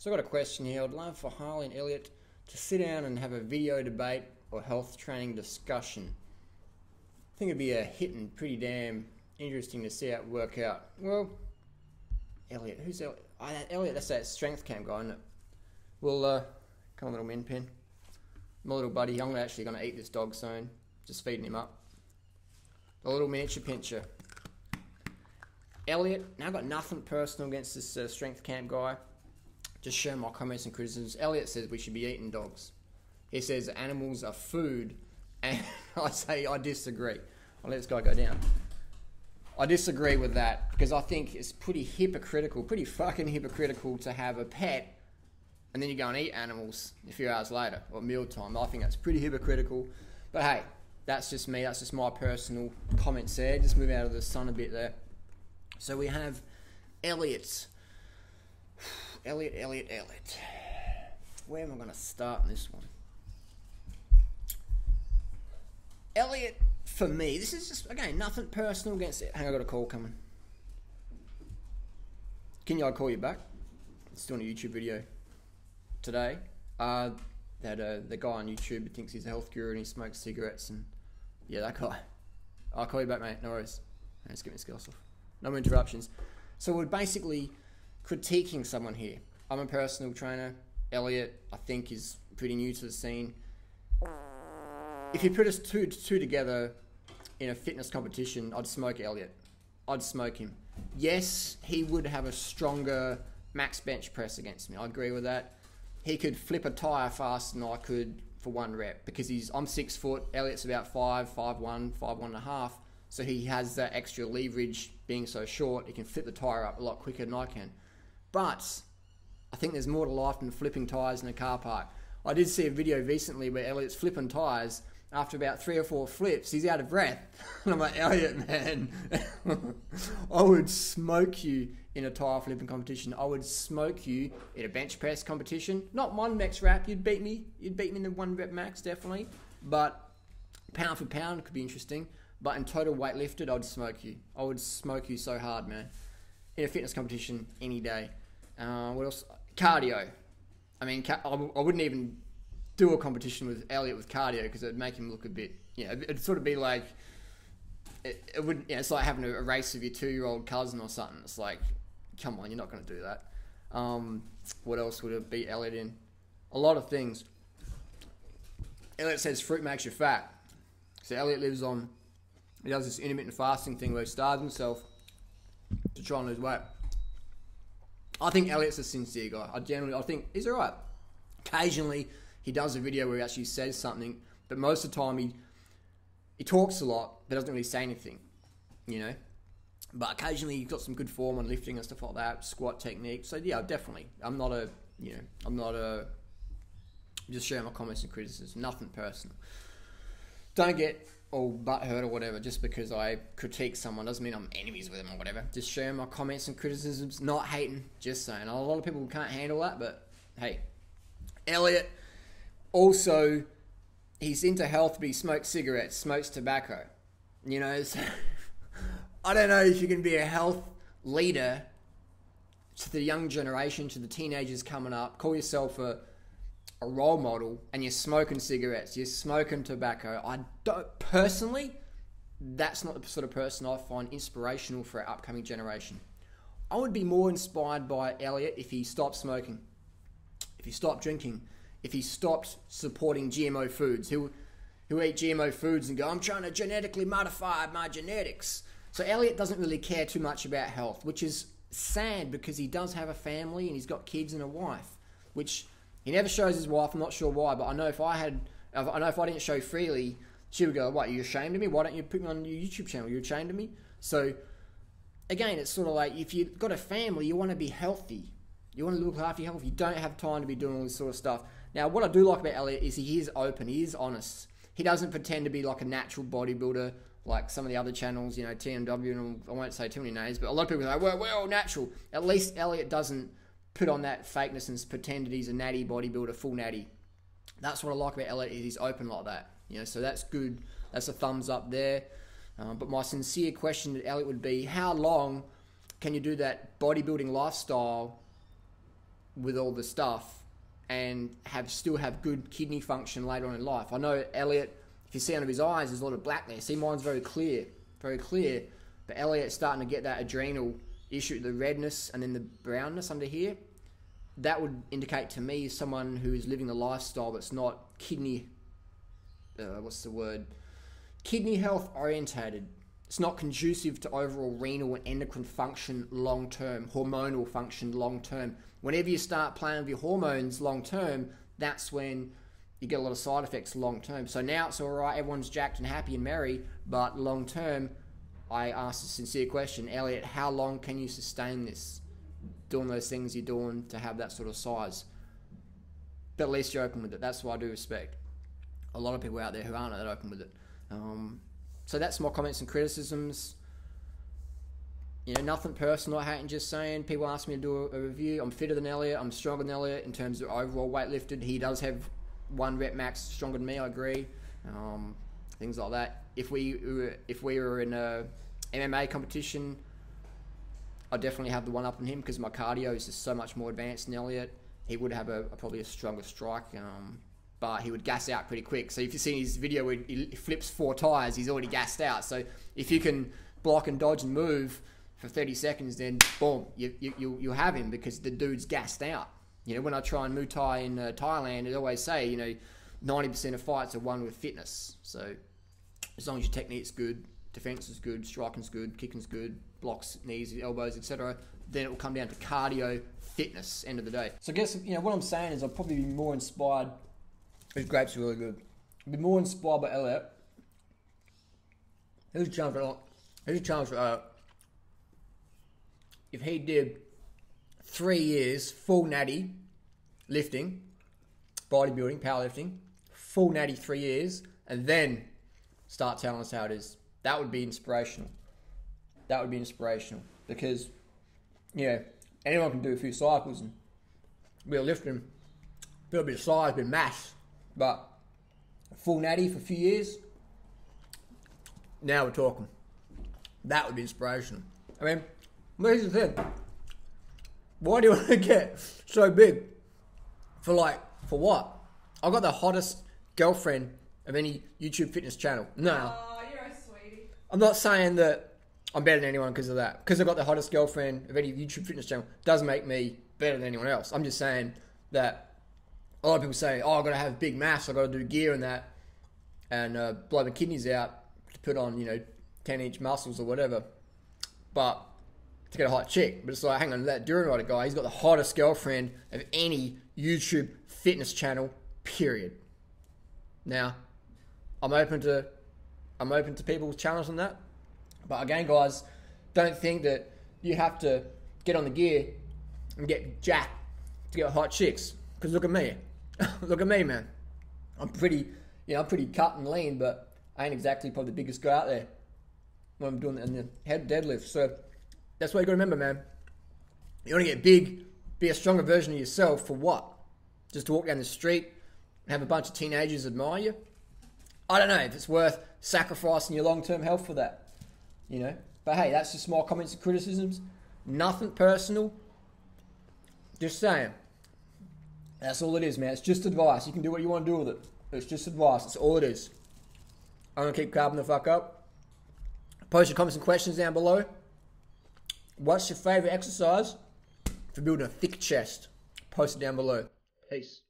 So I've got a question here. I'd love for Harley and Elliot to sit down and have a video debate or health training discussion. I think it'd be a hit and pretty damn interesting to see how it work out. Well, Elliot, who's Elliot? Elliot, that's that StrengthCamp guy, isn't it? Well, come on, little min pen. My little buddy, I'm actually going to eat this dog soon. Just feeding him up. The little miniature pincher. Elliot, now I've got nothing personal against this StrengthCamp guy. Just sharing my comments and criticisms. Elliot says we should be eating dogs. He says animals are food, and I say I disagree. I'll let this guy go down. I disagree with that because I think it's pretty hypocritical, pretty fucking hypocritical to have a pet and then you go and eat animals a few hours later or mealtime. I think that's pretty hypocritical. But hey, that's just me. That's just my personal comments there. Just move out of the sun a bit there. So we have Elliot. Elliot. Where am I going to start in this one? Elliot, for me, this is just, again, nothing personal against it. Hang on, I got a call coming. Can I call you back? It's doing a YouTube video today. That the guy on YouTube thinks he's a health guru and he smokes cigarettes, and yeah, that guy. I'll call you back, mate. No worries. Let's get my skills off. No more interruptions. So we're basically critiquing someone here. I'm a personal trainer. Elliot, I think, is pretty new to the scene. If you put us two together in a fitness competition, I'd smoke Elliot. I'd smoke him. Yes, he would have a stronger max bench press against me. I agree with that. He could flip a tire faster than I could for one rep because I'm 6 foot. Elliot's about 5'1", 5'1.5". So he has that extra leverage being so short. He can flip the tire up a lot quicker than I can. But I think there's more to life than flipping tires in a car park. I did see a video recently where Elliot's flipping tires. After about 3 or 4 flips, he's out of breath. And I'm like, Elliot, man, I would smoke you in a tire flipping competition. I would smoke you in a bench press competition. Not one max rep. You'd beat me. You'd beat me in the 1 rep max, definitely. But pound for pound could be interesting. But in total weight lifted, I'd smoke you. I would smoke you so hard, man. In a fitness competition, any day. What else? Cardio. I mean, I wouldn't even do a competition with Elliot with cardio because it'd make him look a bit, it'd sort of be like, it wouldn't, it's like having a race with your 2-year-old cousin or something. It's like, come on, you're not going to do that. What else would it beat Elliot in? A lot of things. Elliot says fruit makes you fat. So Elliot he does this intermittent fasting thing where he starves himself to try and lose weight. I think Elliot's a sincere guy. I think he's alright. Occasionally, he does a video where he actually says something, but most of the time he talks a lot, but doesn't really say anything, But occasionally he's got some good form on lifting and stuff like that, squat technique. So yeah, definitely. I'm not just sharing my comments and criticisms, nothing personal. Don't get all butthurt or whatever just because I critique someone. Doesn't mean I'm enemies with them or whatever. Just sharing my comments and criticisms, not hating, just saying. A lot of people can't handle that, but hey, Elliot. Also, he's into health, but he smokes cigarettes, smokes tobacco. So I don't know if you can be a health leader to the young generation, to the teenagers coming up, call yourself a role model, and you're smoking cigarettes, you're smoking tobacco. I don't, personally, that's not the sort of person I find inspirational for our upcoming generation. I would be more inspired by Elliot if he stopped smoking, if he stopped drinking, if he stopped supporting GMO foods. He'll eat GMO foods and go, I'm trying to genetically modify my genetics. So Elliot doesn't really care too much about health, which is sad because he does have a family and he's got kids and a wife, which he never shows his wife. I'm not sure why, but I know if I didn't show Freelee, she would go, what, are you ashamed of me? Why don't you put me on your YouTube channel? You're ashamed of me? So again, it's sort of like if you've got a family, you want to be healthy. You want to look after your health. You don't have time to be doing all this sort of stuff. Now, what I do like about Elliot is he is open. He is honest. He doesn't pretend to be like a natural bodybuilder like some of the other channels, TMW, and I won't say too many names, but a lot of people say, well, we're all natural. At least Elliot doesn't put on that fakeness and pretend that he's a natty bodybuilder, full natty. That's what I like about Elliot, is he's open like that. So that's good. That's a thumbs up there. But my sincere question to Elliot would be, how long can you do that bodybuilding lifestyle with all the stuff and still have good kidney function later on in life. I know Elliot, if you see under his eyes, there's a lot of black there. See, mine's very clear. But Elliot's starting to get that adrenal issue, the redness and then the brownness under here. That would indicate to me someone who is living a lifestyle that's not kidney health orientated. It's not conducive to overall renal and endocrine function long term, hormonal function long term. Whenever you start playing with your hormones long term, that's when you get a lot of side effects long term. So now it's all right, everyone's jacked and happy and merry, but long term, I asked a sincere question, Elliot, how long can you sustain this? Doing those things you're doing to have that sort of size. But at least you're open with it. That's what I do respect. A lot of people out there who aren't that open with it. So that's my comments and criticisms. You know, nothing personal, I hate just saying. People ask me to do a review. I'm fitter than Elliot. I'm stronger than Elliot in terms of overall weight lifted. He does have 1 rep max stronger than me, I agree. Things like that. If we were in a MMA competition, I definitely have the one up on him because my cardio is just so much more advanced than Elliot. He would have probably a stronger strike, but he would gas out pretty quick. So if you've seen his video where he flips 4 tires, he's already gassed out. So if you can block and dodge and move for 30 seconds, then boom, you'll have him because the dude's gassed out. You know, when I try and Muay Thai in Thailand, they always say, you know, 90% of fights are won with fitness. So as long as your technique's good, defense is good, striking's good, kicking's good, blocks, knees, elbows, etc., then it will come down to cardio, fitness, end of the day. So I guess, you know, what I'm saying is I'll probably be more inspired. These grapes are really good. I'll be more inspired by Elliot. Here's a challenge for if he did 3 years full natty lifting, bodybuilding, powerlifting, full natty 3 years, and then start telling us how it is. That would be inspirational. That would be inspirational because, yeah, anyone can do a few cycles and be a lifting, build a bit of size, a bit of mass, but full natty for a few years, now we're talking. That would be inspirational. I mean, here's the thing. Why do you want to get so big? For what? I've got the hottest girlfriend of any YouTube fitness channel. No. Oh, you're a sweetie. I'm not saying that I'm better than anyone because of that. Because I've got the hottest girlfriend of any YouTube fitness channel does make me better than anyone else. I'm just saying that a lot of people say, oh, I've got to have big mass, I've got to do gear and that, and blow my kidneys out to put on, 10-inch muscles or whatever. But to get a hot chick. But it's like, hang on, that Durianrider guy, he's got the hottest girlfriend of any YouTube fitness channel, period. Now, I'm open to people's challenge on that. But again, guys, don't think that you have to get on the gear and get jacked to get hot chicks. Because look at me. Look at me, man. I'm pretty cut and lean, but I ain't exactly probably the biggest guy out there when I'm doing the head deadlift. So that's what you got to remember, man. You want to get big, be a stronger version of yourself for what? Just to walk down the street and have a bunch of teenagers admire you? I don't know if it's worth sacrificing your long-term health for that. But hey, that's just my comments and criticisms. Nothing personal. Just saying. That's all it is, man. It's just advice. You can do what you want to do with it. It's just advice. That's all it is. I'm going to keep carving the fuck up. Post your comments and questions down below. What's your favourite exercise for building a thick chest? Post it down below. Peace.